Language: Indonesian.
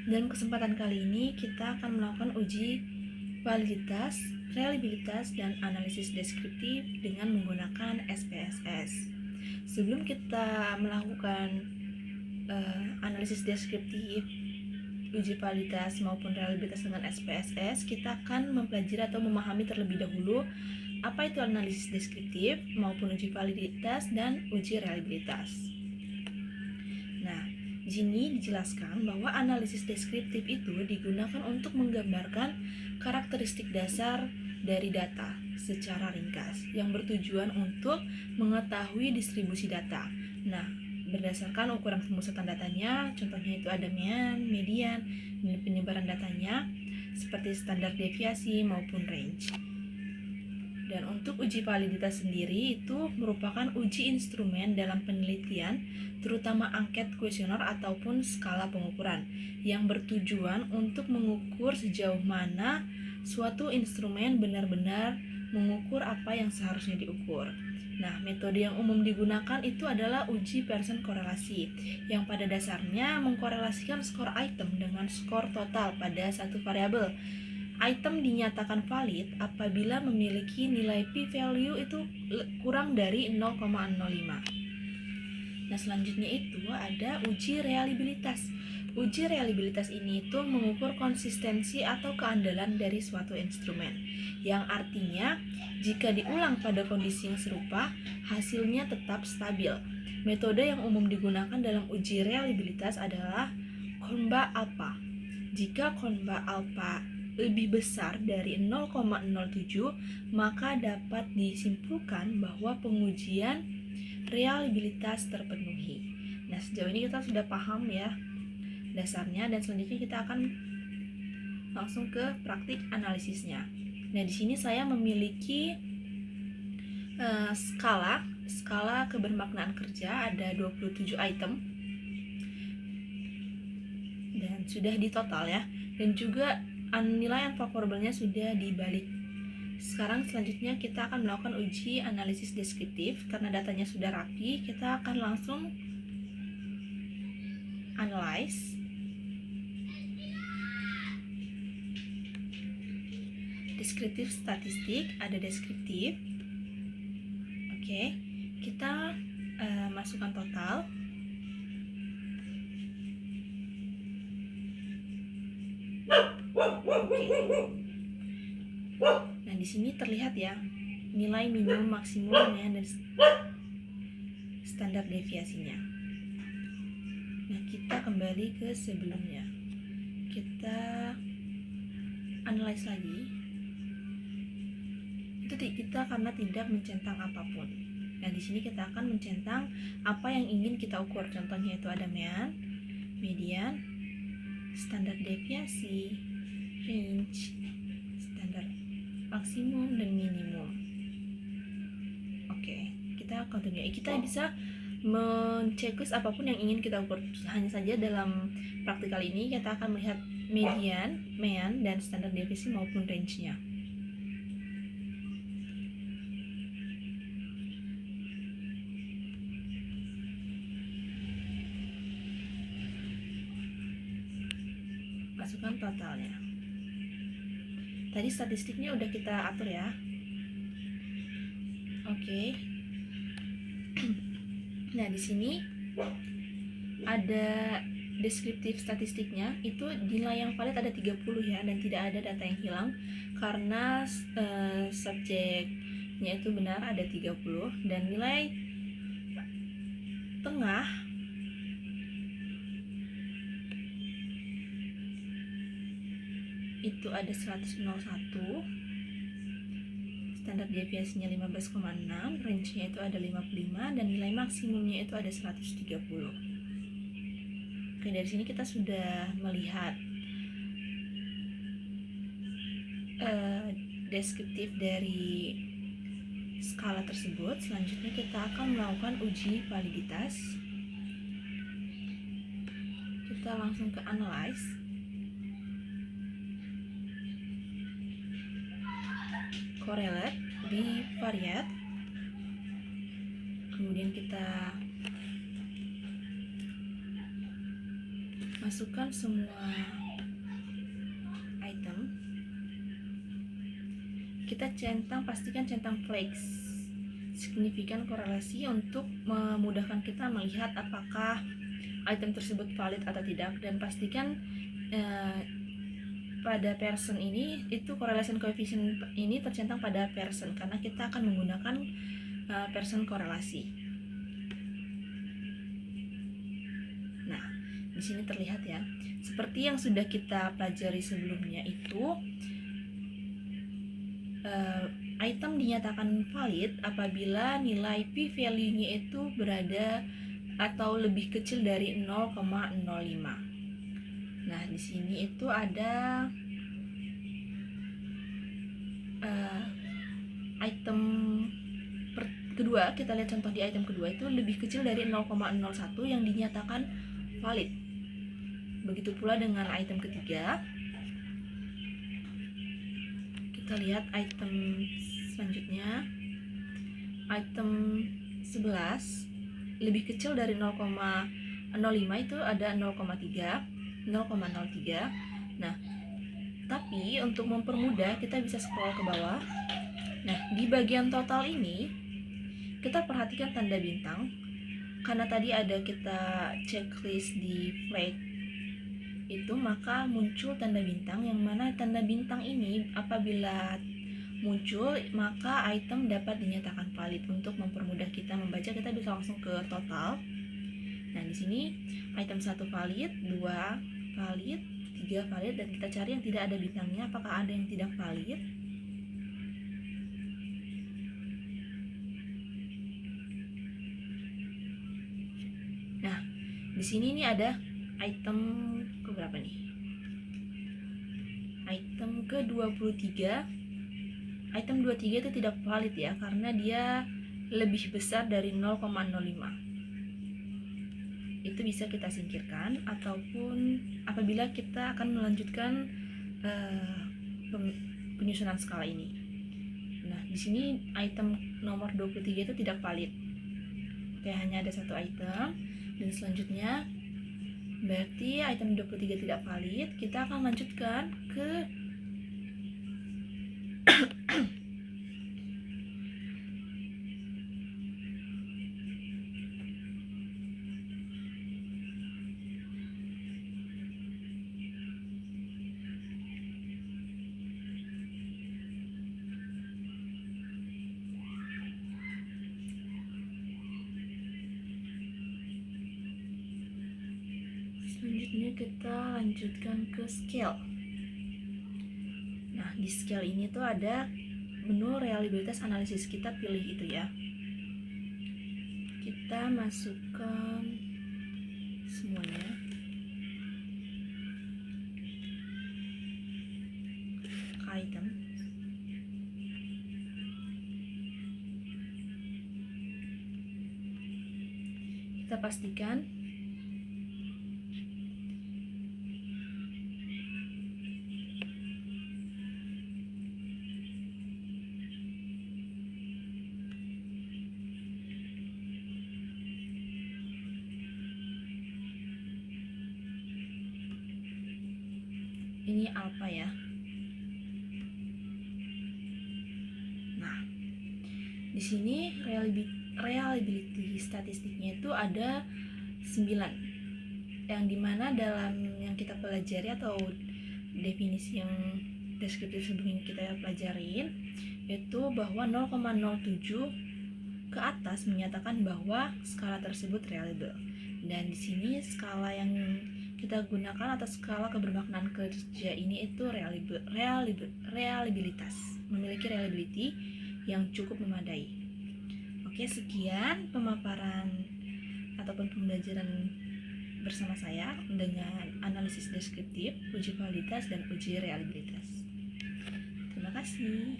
Dalam kesempatan kali ini kita akan melakukan uji validitas, reliabilitas, dan analisis deskriptif dengan menggunakan SPSS. Sebelum kita melakukan analisis deskriptif, uji validitas maupun reliabilitas dengan SPSS, kita akan mempelajari atau memahami terlebih dahulu apa itu analisis deskriptif maupun uji validitas dan uji reliabilitas. Nah, di sini dijelaskan bahwa analisis deskriptif itu digunakan untuk menggambarkan karakteristik dasar dari data secara ringkas yang bertujuan untuk mengetahui distribusi data. Nah, berdasarkan ukuran pemusatan datanya, contohnya itu ada mean, median, dan penyebaran datanya seperti standar deviasi maupun range. Dan untuk uji validitas sendiri itu merupakan uji instrumen dalam penelitian, terutama angket kuesioner ataupun skala pengukuran, yang bertujuan untuk mengukur sejauh mana suatu instrumen benar-benar mengukur apa yang seharusnya diukur. Nah, metode yang umum digunakan itu adalah uji Pearson korelasi, yang pada dasarnya mengkorelasikan skor item dengan skor total pada satu variabel. Item dinyatakan valid apabila memiliki nilai p-value itu kurang dari 0,05. Nah, selanjutnya itu ada uji reliabilitas. Uji reliabilitas ini itu mengukur konsistensi atau keandalan dari suatu instrumen, yang artinya jika diulang pada kondisi yang serupa, hasilnya tetap stabil. Metode yang umum digunakan dalam uji reliabilitas adalah Kornba alpha. Jika Kornba alpha lebih besar dari 0,07, maka dapat disimpulkan bahwa pengujian reliabilitas terpenuhi. Nah, sejauh ini kita sudah paham ya dasarnya, dan selanjutnya kita akan langsung ke praktik analisisnya. Nah, di sini saya memiliki skala kebermaknaan kerja, ada 27 item dan sudah di total ya, dan juga nilai unfavorable-nya sudah dibalik. Sekarang selanjutnya kita akan melakukan uji analisis deskriptif. Karena datanya sudah rapi, kita akan langsung analyze. Deskriptif statistik, ada deskriptif. Oke, kita masukkan total. Nah, di sini terlihat ya nilai minimum, maksimumnya, dan standar deviasinya. Nah, kita kembali ke sebelumnya. Kita analyze lagi. Itu kita karena tidak mencentang apapun. Nah, di sini kita akan mencentang apa yang ingin kita ukur. Contohnya itu ada mean, median, standar deviasi, range, standar maksimum, dan minimum. Oke, kita continue. Kita bisa menceklis apapun yang ingin kita ukur. Hanya saja dalam praktikal ini kita akan melihat median, mean, dan standar deviasi maupun range-nya. Masukkan totalnya. Tadi statistiknya udah kita atur ya. Oke. Nah, di sini ada deskriptif statistiknya, itu nilai yang valid ada 30 ya, dan tidak ada data yang hilang karena subjeknya itu benar, ada 30, dan nilai tengah itu ada 101, standar deviasinya 15,6, range-nya itu ada 55, dan nilai maksimumnya itu ada 130. Oke, dari sini kita sudah melihat deskriptif dari skala tersebut. Selanjutnya kita akan melakukan uji validitas. Kita langsung ke analyze. Correlate, bivariate. Kemudian kita masukkan semua item. Kita pastikan centang flex signifikan korelasi untuk memudahkan kita melihat apakah item tersebut valid atau tidak, dan pastikan pada person ini itu correlation coefficient ini tercentang pada person karena kita akan menggunakan person korelasi. Nah, di sini terlihat ya, seperti yang sudah kita pelajari sebelumnya itu, item dinyatakan valid apabila nilai p-value-nya itu berada atau lebih kecil dari 0,05. Nah, di sini itu ada item kedua, kita lihat contoh di item kedua itu lebih kecil dari 0,01 yang dinyatakan valid. Begitu pula dengan item ketiga. Kita lihat item selanjutnya, item 11 lebih kecil dari 0,05 itu ada 0,03. Nah, tapi untuk mempermudah kita bisa scroll ke bawah. Nah, di bagian total ini kita perhatikan tanda bintang, karena tadi ada kita checklist di flag itu, maka muncul tanda bintang, yang mana tanda bintang ini apabila muncul maka item dapat dinyatakan valid. Untuk mempermudah kita membaca, kita bisa langsung ke total. Nah, di sini item 1 valid, 2 valid, 3 valid, dan kita cari yang tidak ada bintangnya, apakah ada yang tidak valid. Nah, di sini ini ada item ke berapa nih? Item ke-23. Item 23 itu tidak valid ya, karena dia lebih besar dari 0,05. Itu bisa kita singkirkan, ataupun apabila kita akan melanjutkan penyusunan skala ini. Nah, di sini item nomor 23 itu tidak valid. Oke, hanya ada satu item. Dan selanjutnya berarti item 23 tidak valid. Kita akan lanjutkan ke kita lanjutkan ke scale. Nah, di scale ini tuh ada menu reliabilitas analisis, kita pilih itu ya. Kita masukkan semuanya. Ke item. Kita pastikan ini alpha ya. Nah, di sini reliability statistiknya itu ada 9, yang dimana dalam yang kita pelajari atau definisi yang deskriptif sebelum kita pelajarin itu bahwa 0,07 ke atas menyatakan bahwa skala tersebut reliable. Dan di sini skala yang kita gunakan atau skala kebermaknaan kerja ini itu reliabilitas, memiliki reliability yang cukup memadai. Oke, sekian pemaparan ataupun pembelajaran bersama saya dengan analisis deskriptif, uji validitas, dan uji reliabilitas. Terima kasih.